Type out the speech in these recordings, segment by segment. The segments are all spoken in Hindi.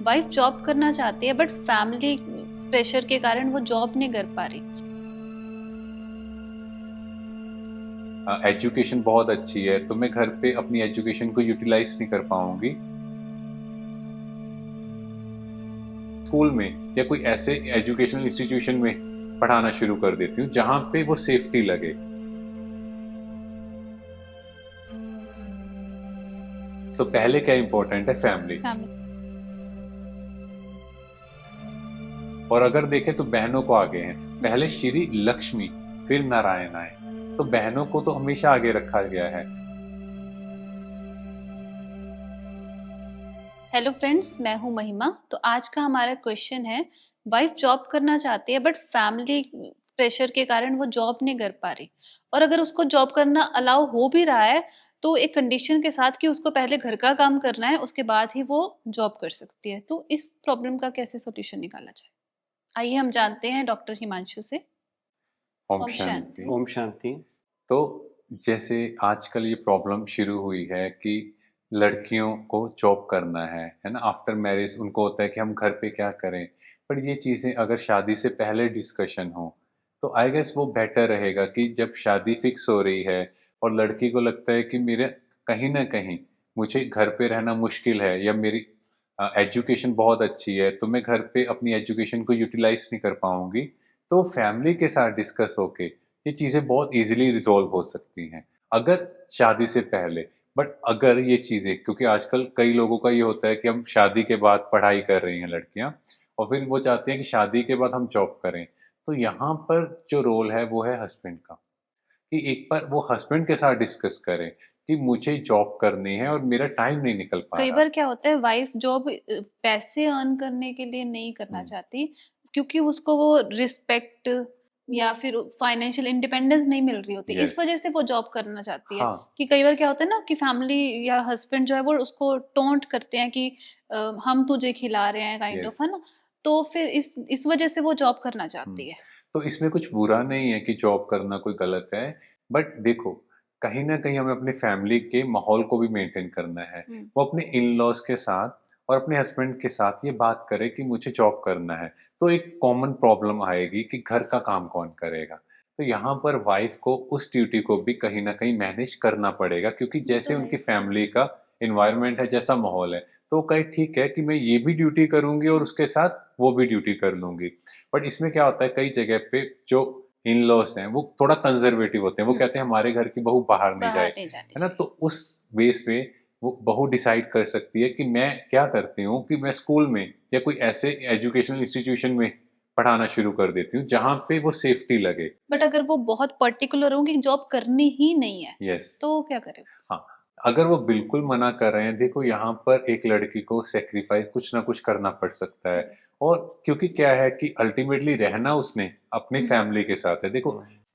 वाइफ जॉब करना चाहती है बट फैमिली प्रेशर के कारण वो जॉब नहीं कर पा रही। एजुकेशन बहुत अच्छी है तो मैं घर पे अपनी एजुकेशन को यूटिलाइज नहीं कर पाऊंगी। स्कूल में या कोई ऐसे एजुकेशनल इंस्टीट्यूशन में पढ़ाना शुरू कर देती हूँ जहां पे वो सेफ्टी लगे। तो पहले क्या इंपॉर्टेंट है? फैमिली। और अगर देखें तो बहनों को आगे हैं, पहले श्री लक्ष्मी फिर नारायण आए, तो बहनों को तो हमेशा आगे रखा गया है। हेलो फ्रेंड्स, मैं हूं महिमा। तो आज का हमारा क्वेश्चन है, वाइफ जॉब करना चाहती है बट फैमिली प्रेशर के कारण वो जॉब नहीं कर पा रही, और अगर उसको जॉब करना अलाउ हो भी रहा है तो एक कंडीशन के साथ कि उसको पहले घर का काम करना है, उसके बाद ही वो जॉब कर सकती है। तो इस प्रॉब्लम का कैसे सोल्यूशन निकाला जाए, आइए हम जानते हैं डॉक्टर हिमांशु से। ओम शांति। ओम शांति। तो जैसे आजकल ये प्रॉब्लम शुरू हुई है कि लड़कियों को जॉब करना है ना, आफ्टर मैरिज उनको होता है कि हम घर पे क्या करें। पर ये चीज़ें अगर शादी से पहले डिस्कशन हो तो आई गेस वो बेटर रहेगा कि जब शादी फिक्स हो रही है और लड़की को लगता है कि मेरे कहीं ना कहीं मुझे घर पे रहना मुश्किल है या मेरी एजुकेशन बहुत अच्छी है तो मैं घर पे अपनी एजुकेशन को यूटिलाइज नहीं कर पाऊंगी, तो फैमिली के साथ डिस्कस होके ये चीज़ें बहुत इजीली रिजॉल्व हो सकती हैं अगर शादी से पहले। बट अगर ये चीज़ें, क्योंकि आजकल कई लोगों का ये होता है कि हम शादी के बाद पढ़ाई कर रही हैं लड़कियां और फिर वो चाहती हैं कि शादी के बाद हम जॉब करें, तो यहाँ पर जो रोल है वो है हस्बैंड का, कि एक बार वो हस्बैंड के साथ डिस्कस करें कि मुझे जॉब करनी है और मेरा टाइम नहीं निकल पा कई रहा। बार क्या होता है, वाइफ जॉब पैसे अर्न करने के लिए नहीं करना चाहती, क्योंकि उसको वो रिस्पेक्ट या फिर फाइनेंशियल इंडिपेंडेंस नहीं मिल रही होती, इस वजह से वो जॉब करना चाहती है। कि कई बार क्या होता है ना कि फैमिली या हस्बैंड जो है वो उसको टोंट करते हैं कि हम तुझे खिला रहे हैं, काइंड ऑफ, है ना। तो फिर इस वजह से वो जॉब करना चाहती है। तो इसमें कुछ बुरा नहीं है कि जॉब करना कोई गलत है, बट देखो कहीं ना कहीं हमें अपनी फैमिली के माहौल को भी मेंटेन करना है। वो अपने इन लॉज के साथ और अपने हस्बैंड के साथ ये बात करे कि मुझे जॉब करना है, तो एक कॉमन प्रॉब्लम आएगी कि घर का काम कौन करेगा। तो यहाँ पर वाइफ को उस ड्यूटी को भी कहीं ना कहीं मैनेज करना पड़ेगा, क्योंकि जैसे उनकी फैमिली का इन्वायरमेंट है, जैसा माहौल है, तो कहीं ठीक है कि मैं ये भी ड्यूटी करूंगी और उसके साथ वो भी ड्यूटी कर लूंगी। बट इसमें क्या होता है, कई जगह पे जो इन लॉस हैं वो थोड़ा कंजर्वेटिव होते हैं, वो कहते हैं हमारे घर की बहू बाहर नहीं जाए, है ना। तो उस बेस पे वो बहू डिसाइड कर सकती है कि मैं क्या करती हूँ कि मैं स्कूल में या कोई ऐसे एजुकेशनल इंस्टीट्यूशन में पढ़ाना शुरू कर देती हूँ जहाँ पे वो सेफ्टी लगे। बट अगर वो बहुत पर्टिकुलर हो कि जॉब करनी ही नहीं है, यस, तो क्या करें? हाँ, अगर वो बिल्कुल मना कर रहे हैं, देखो यहाँ पर एक लड़की को सेक्रीफाइस कुछ ना कुछ करना पड़ सकता है। और क्योंकि क्या है कि अल्टीमेटली रहना उसने अपनी फैमिली के साथ है। देखो,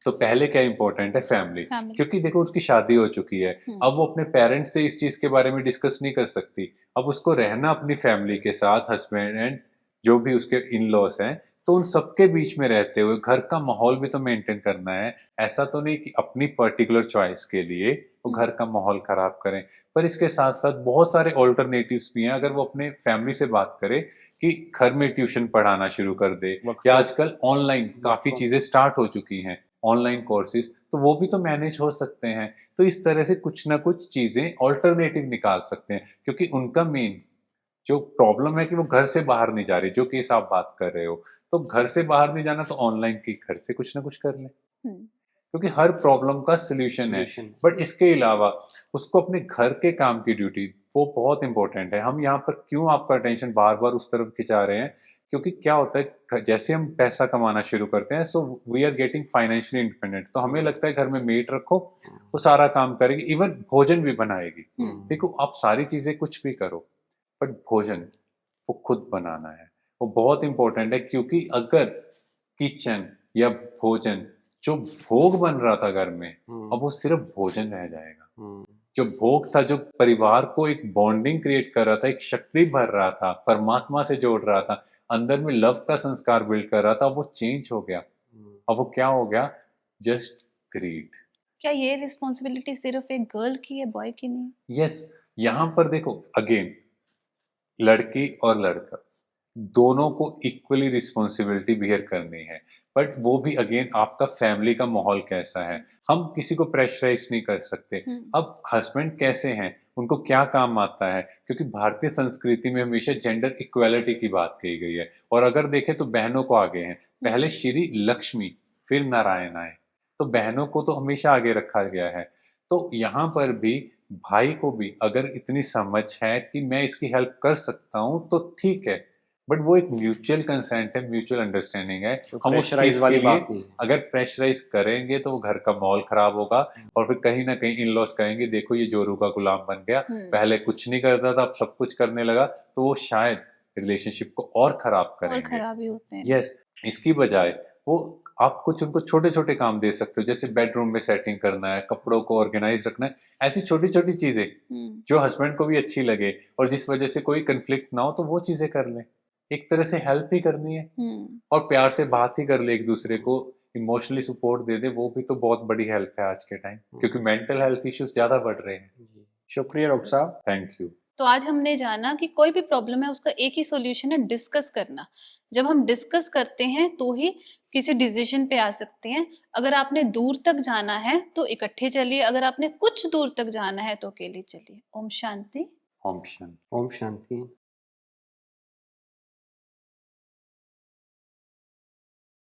तो पहले क्या इंपॉर्टेंट है? फैमिली। क्योंकि देखो उसकी शादी हो चुकी है, अब वो अपने पेरेंट्स से इस चीज के बारे में डिस्कस नहीं कर सकती। अब उसको रहना अपनी फैमिली के साथ, हस्बैंड एंड जो भी उसके इन लॉस हैं, तो उन सबके बीच में रहते हुए घर का माहौल भी तो मेंटेन करना है। ऐसा तो नहीं कि अपनी पर्टिकुलर चॉइस के लिए वो घर का माहौल खराब करें। पर इसके साथ साथ बहुत सारे ऑल्टरनेटिव्स भी हैं। अगर वो अपने फैमिली से बात करे कि घर में ट्यूशन पढ़ाना शुरू कर दे, या आजकल ऑनलाइन काफी चीजें स्टार्ट हो चुकी हैं, ऑनलाइन कोर्सेज, तो वो भी तो मैनेज हो सकते हैं। तो इस तरह से कुछ ना कुछ चीजें ऑल्टरनेटिव निकाल सकते हैं, क्योंकि उनका मेन जो प्रॉब्लम है कि वो घर से बाहर नहीं जा रही, जो केस आप बात कर रहे हो। तो घर से बाहर नहीं जाना तो ऑनलाइन की घर से कुछ ना कुछ कर लें, क्योंकि हर प्रॉब्लम का सोल्यूशन है। बट इसके अलावा उसको अपने घर के काम की ड्यूटी, वो बहुत इंपॉर्टेंट है। हम यहाँ पर क्यों आपका अटेंशन बार बार उस तरफ खिंचा रहे हैं, क्योंकि क्या होता है जैसे हम पैसा कमाना शुरू करते हैं, so we are getting financially independent, तो हमें लगता है घर में मेड रखो, वो सारा काम करेगी, इवन भोजन भी बनाएगी। देखो आप सारी चीजें कुछ भी करो, बट भोजन वो खुद बनाना है, वो बहुत इंपॉर्टेंट है। क्योंकि अगर किचन या भोजन जो भोग बन रहा था घर में, अब वो सिर्फ भोजन रह जाएगा। जो भोग था, जो परिवार को एक बॉन्डिंग क्रिएट कर रहा था, एक शक्ति भर रहा था, परमात्मा से जोड़ रहा था, अंदर में लव का संस्कार बिल्ड कर रहा था, वो चेंज हो गया। अब वो क्या हो गया? Just greed. क्या ये रिस्पॉन्सिबिलिटी सिर्फ एक गर्ल की है, बॉय की नहीं? यस, यहाँ पर देखो अगेन लड़की और लड़का दोनों को इक्वली रिस्पॉन्सिबिलिटी बिहेयर करनी है, बट वो भी अगेन आपका फैमिली का माहौल कैसा है, हम किसी को प्रेशराइज नहीं कर सकते। अब हस्बैंड कैसे हैं, उनको क्या काम आता है, क्योंकि भारतीय संस्कृति में हमेशा जेंडर इक्वालिटी की बात कही गई है, और अगर देखें तो बहनों को आगे हैं, पहले श्री लक्ष्मी फिर नारायण आए, तो बहनों को तो हमेशा आगे रखा गया है। तो यहाँ पर भी भाई को भी अगर इतनी समझ है कि मैं इसकी हेल्प कर सकता हूँ तो ठीक है, बट वो एक म्यूचुअल कंसेंट है, म्यूचुअल अंडरस्टैंडिंग है। तो हम उस प्रेशराइज चीज वाली के लिए बात नहीं है। अगर प्रेशराइज करेंगे तो वो घर का माहौल खराब होगा, और फिर कहीं ना कहीं इन लॉज कहेंगे देखो ये जोरू का गुलाम बन गया, पहले कुछ नहीं करता था अब सब कुछ करने लगा, तो वो शायद रिलेशनशिप को और खराब और करेंगे। खराब ही होते हैं। यस, इसकी बजाय वो आप कुछ उनको छोटे छोटे काम दे सकते हो, जैसे बेडरूम में सेटिंग करना है, कपड़ों को ऑर्गेनाइज रखना है, ऐसी छोटी छोटी चीजें जो हस्बैंड को भी अच्छी लगे और जिस वजह से कोई कंफ्लिक्ट ना हो, तो वो चीजें कर लें। एक तरह से हेल्प ही करनी है, और प्यार से बात ही कर ले, एक दूसरे को इमोशनली सपोर्ट दे दे, वो भी तो बहुत बड़ी हेल्प है आज के टाइम, क्योंकि मेंटल हेल्थ इश्यूज ज्यादा बढ़ रहे हैं। शुक्रिया डॉक्टर साहब। Thank you. तो आज हमने जाना कि कोई भी प्रॉब्लम है उसका एक ही सॉल्यूशन है, डिस्कस करना। जब हम डिस्कस करते हैं तो ही किसी डिसीजन पे आ सकते हैं। अगर आपने दूर तक जाना है तो इकट्ठे चलिए, अगर आपने कुछ दूर तक जाना है तो अकेले चलिए। ओम शांति। ओम शांति। ओम शांति।